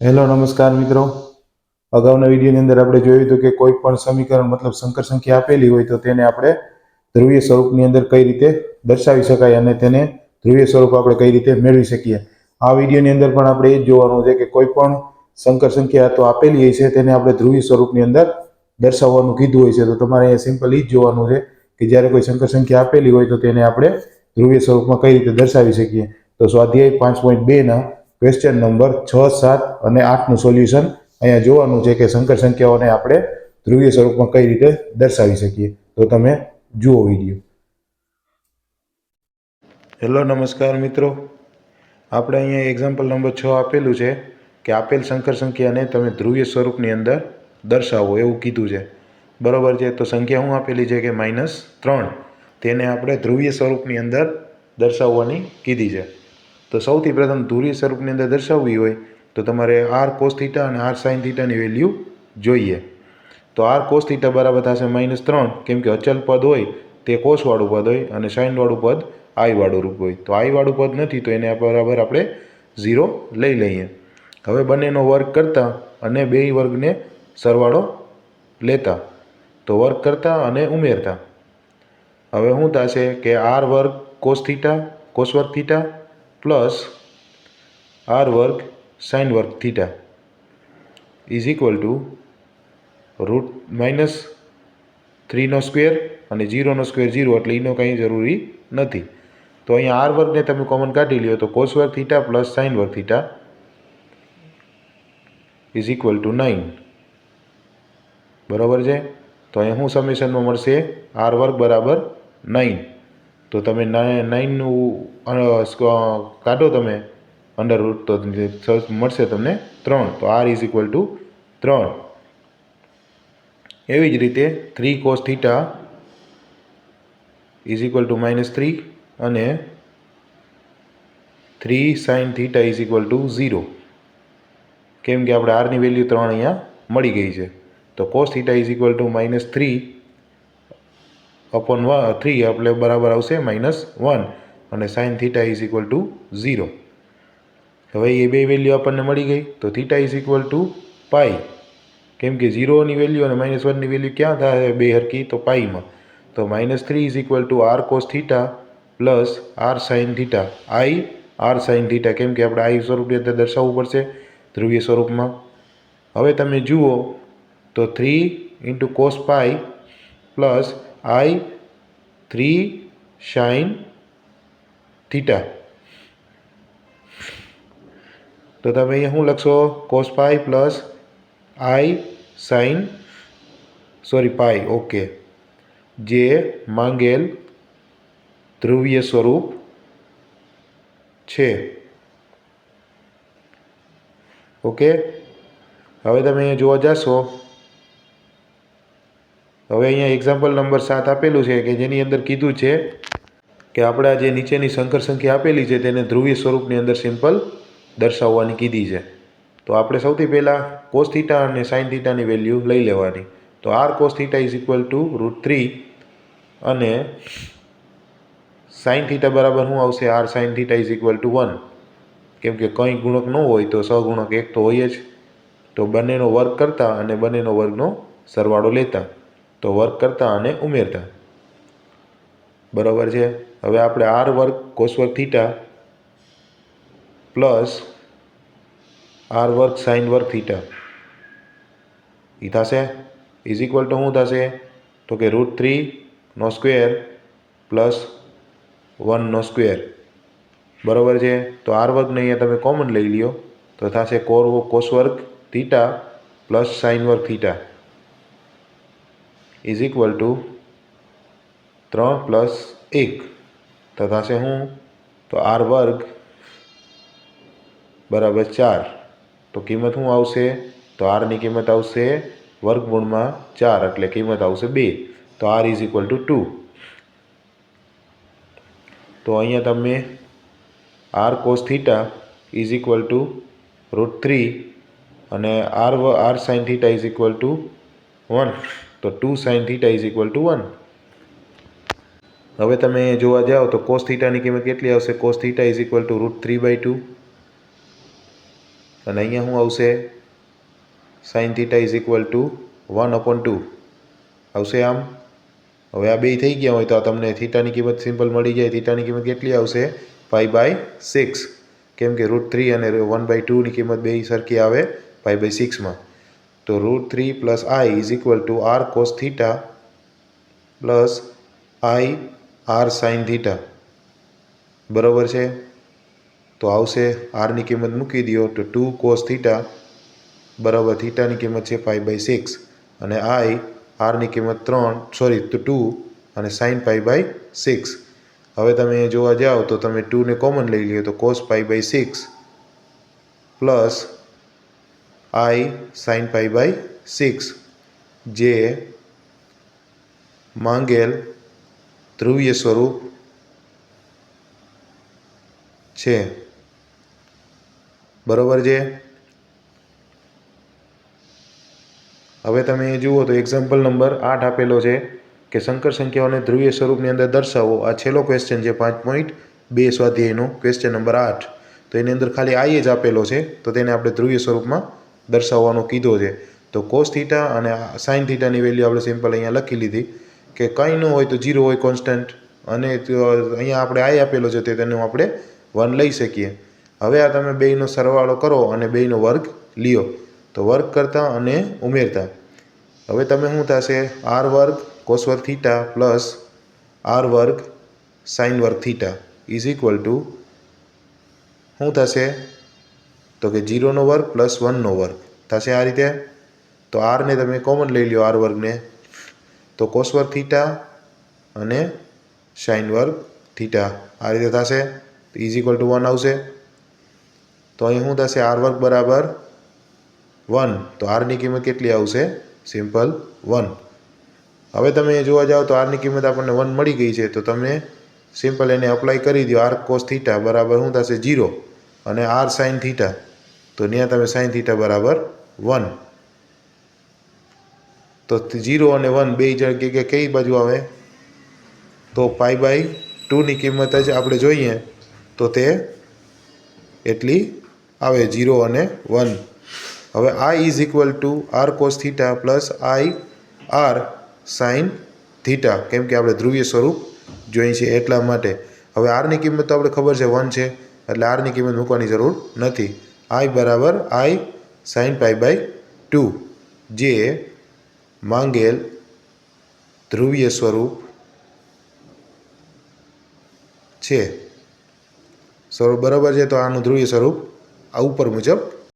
Hello નમસ્કાર મિત્રો। અગાઉના વિડીયોની અંદર આપણે જોયું હતું કે કોઈ પણ સમીકરણ મતલબ સંકર સંખ્યા આપેલી હોય તો તેને આપણે ધ્રુવીય સ્વરૂપની અંદર કઈ રીતે દર્શાવી શકાય અને તેને ધ્રુવીય સ્વરૂપ આપણે કઈ રીતે મેળવી શકીએ। આ વિડીયોની અંદર પણ આપણે એ જ જોવાનું છે કે કોઈ પણ સંકર સંખ્યા તો આપેલી હોય છે તેને આપણે ધ્રુવીય સ્વરૂપની અંદર દર્શાવવાનું કીધું હોય છે। તો તમારે અહીંયા સિમ્પલ એ જ જોવાનું છે કે જ્યારે કોઈ સંકર સંખ્યા આપેલી હોય તો તેને આપણે ધ્રુવીય સ્વરૂપમાં કઈ રીતે દર્શાવી શકીએ। તો સ્વાધ્યાય 5.2ના ક્વેશ્ચન નંબર 6, 7 અને 8નું સોલ્યુશન અહીંયા જોવાનું છે કે સંકર સંખ્યાઓને આપણે ધ્રુવીય સ્વરૂપમાં કઈ રીતે દર્શાવી શકીએ। તો તમે જુઓ વિડીયો। હેલો નમસ્કાર મિત્રો। આપણે અહીંયા એક્ઝામ્પલ નંબર 6 આપેલું છે કે આપેલ સંકર સંખ્યાને તમે ધ્રુવીય સ્વરૂપની અંદર દર્શાવો એવું કીધું છે, બરાબર છે। તો સંખ્યા શું આપેલી છે કે -3, તેને આપણે ધ્રુવીય સ્વરૂપની અંદર દર્શાવવાની કીધી છે। તો સૌથી પ્રથમ ધ્રુવીય સ્વરૂપની અંદર દર્શાવવી હોય તો તમારે r cos θ અને r sin θ ની વેલ્યુ જોઈએ। તો r cos θ બરાબર થશે -3, કેમ કે અચલ પદ હોય તે કોસવાળું પદ હોય અને સાઇનવાળું પદ i વાળું રૂપ હોય। તો i વાળું પદ નથી તો એને બરાબર આપણે 0 લઈ લઈએ। હવે બંનેનો વર્ગ કરતા અને બેય વર્ગને સરવાળો લેતા, તો વર્ગ કરતા અને ઉમેરતા હવે શું થશે કે r વર્ગ cos θ cos વર્ગ θ પ્લસ r વર્ગ sin વર્ગ θ ઇઝ ઇક્વલ ટુ -3નો સ્ક્વેર અને 0નો સ્ક્વેર 0 એટલે એનો કંઈ જરૂરી નથી। તો અહીંયા r વર્ગને તમે કોમન કાઢી લ્યો તો cos વર્ગ θ પ્લસ sin વર્ગ θ ઇઝ ઇક્વલ ટુ 9, બરાબર છે। તો અહીંયા શું સમેશનમાં મળશે r વર્ગ બરાબર 9। તો તમે 9નું કાઢો તમે અંડરરૂટ તો મળશે તમને 3, તો r ઇઝ ઇક્વલ ટુ 3। એવી જ રીતે 3 cos θ ઇઝ ઇક્વલ ટુ -3 અને 3 sin θ ઇઝ ઇક્વલ ટુ 0, કેમ કે આપણે આરની વેલ્યુ 3 અહીંયા મળી ગઈ છે। તો cos θ ઇઝ ઇક્વલ ટુ -3/3 એટલે બરાબર આવશે -1 અને sin θ ઇઝ ઇક્વલ ટુ 0। હવે એ બે વેલ્યુ આપણને મળી ગઈ તો θ ઇઝ ઇક્વલ ટુ π, કેમ કે 0ની વેલ્યુ અને -1ની વેલ્યુ ક્યાં થાય બે હરકી તો પાઈમાં। તો -3 is equal to r cos θ plus r sin θ, i r sin θ, કેમ કે આપણે i સ્વરૂપની અંદર દર્શાવવું પડશે ધ્રુવીય સ્વરૂપમાં। હવે તમે જુઓ તો 3 × cos π પ્લસ i 3 sin θ, તો તમે અહીંયા શું લખશો cos π plus i sin π, okay, જે માંગેલ ધ્રુવીય સ્વરૂપ છે, ઓકે। હવે તમે અહીંયા જોવા જશો, હવે અહીંયા એક્ઝામ્પલ નંબર 7 આપેલું છે કે જેની અંદર કીધું છે કે આપણે આ જે નીચેની સંકર સંખ્યા આપેલી છે તેને ધ્રુવીય સ્વરૂપની અંદર સિમ્પલ દર્શાવવાની કીધી છે। તો આપણે સૌથી પહેલાં cos θ અને sin θ ની વેલ્યુ લઈ લેવાની। તો r cos θ is equal to √3 અને sin θ બરાબર શું આવશે r sin θ is equal to 1, કેમ કે કંઈ ગુણક ન હોય તો સહગુણક 1 તો હોય જ। તો બંનેનો વર્ગ કરતા અને બંનેનો વર્ગનો સરવાળો લેતા, તો વર્ગ કરતા અને ઉમેરતા, બરાબર છે। હવે આપણે r વર્ગ cos વર્ગ θ પ્લસ r વર્ગ sin વર્ગ θ એ થશે ઇઝ ઇક્વલ ટુ શું થશે તો કે √3નો સ્ક્વેર પ્લસ 1નો સ્ક્વેર, બરાબર છે। તો r વર્ગને અહીંયા તમે કોમન લઈ લ્યો તો થશે cos વર્ગ θ પ્લસ sin વર્ગ θ ઇઝ ઇક્વલ ટુ 3 પ્લસ 1, તો થશે શું તો r વર્ગ બરાબર 4, તો કિંમત શું આવશે તો r ની કિંમત આવશે વર્ગમૂળમાં 4 એટલે કિંમત આવશે 2, તો r ઇઝ ઇક્વલ ટુ 2। તો અહીંયા તમે r cos θ is equal to √3 અને r sin θ is equal to 1, તો 2 sin θ ઇઝ ઇક્વલ ટુ 1। હવે તમે જોવા જાઓ તો cos θ ની કિંમત કેટલી આવશે cos θ ઇઝ ઇક્વલ ટુ √3/2 અને અહીંયા શું આવશે sine theta is equal two 1/2 આવશે આમ. હવે આ બે થઈ ગયા હોય તો તમને થીટાની કિંમત સિમ્પલ મળી જાય. થીટાની કિંમત કેટલી આવશે π/6, કેમ કે √3 અને 1/2ની કિંમત બે સરખી આવે π/6માં. તો √3 + I is equal to r cos theta plus I r sin theta. બરાબર છે. તો આવશે આરની કિંમત મૂકી દો તો 2 cos થીટા બરાબર થીટાની કિંમત છે π/6 અને I આરની કિંમત 2 અને sin π/6. હવે તમે જોવા જાઓ તો તમે 2ને કોમન લઈ લ્યો તો cos π/6 પ્લસ I sin π/6 જે માંગેલ ધ્રુવીય સ્વરૂપ છે. બરાબર છે. હવે તમે જુઓ તો એક્ઝામ્પલ નંબર 8 આપેલો છે કે સંકર સંખ્યાઓને ધ્રુવીય સ્વરૂપની અંદર દર્શાવો. આ છેલ્લો ક્વેશ્ચન છે 5.2 સ્વાધ્યાયનો ક્વેશ્ચન નંબર 8. તો એની અંદર ખાલી I જ આપેલો છે, તો તેને આપણે ધ્રુવીય સ્વરૂપમાં દર્શાવવાનો કીધો છે. તો કોસ થીટા અને સાઇન થીટાની વેલ્યુ આપણે સિમ્પલ અહીંયા લખી લીધી કે કંઈ ન હોય તો 0 હોય કોન્સ્ટન્ટ, અને અહીંયા આપણે I આપેલો છે તે તેનું આપણે 1 લઈ શકીએ. હવે આ તમે બેયનો સરવાળો કરો અને બેયનો વર્ગ લ્યો. તો વર્ગ કરતા અને ઉમેરતા હવે તમે શું થશે r² cos વર્ગ થીટા પ્લસ r² sin વર્ગ થીટા ઇઝ ઇક્વલ ટુ શું થશે તો કે 0નો વર્ગ પ્લસ 1નો વર્ગ થશે આ રીતે. તો rને તમે કોમન લઈ લો r²ને, તો cos વર્ગ થીટા અને sin વર્ગ થીટા આ રીતે થશે. ઇઝ ઇક્વલ ટુ 1 આવશે. તો અહીં શું થશે r² બરાબર 1, તો આરની કિંમત કેટલી આવશે સિમ્પલ 1. હવે તમે જોવા જાઓ તો આરની કિંમત આપણને 1 મળી ગઈ છે, તો તમે સિમ્પલ એને અપ્લાય કરી દો. r cos થીટા બરાબર શું થશે 0 અને r sin થીટા, તો ત્યાં તમે sin થીટા બરાબર 1. તો 0 અને 1 બે જગ્યાએ કઈ બાજુ આવે તો π/2ની કિંમત જ આપણે જોઈએ તો તે એટલી આવે 0 અને 1. હવે I is equal to r cos theta plus I r sin theta, કેમ કે આપણે ધ્રુવીય સ્વરૂપ જોઈએ છે એટલા માટે. હવે આરની કિંમત તો આપણે ખબર છે 1 છે, એટલે આરની કિંમત મૂકવાની જરૂર નથી. I બરાબર I sin π/2 જે માંગેલ ધ્રુવીય સ્વરૂપ છે. બરાબર છે. તો આનું ધ્રુવીય સ્વરૂપ આ ઉપર મુજબ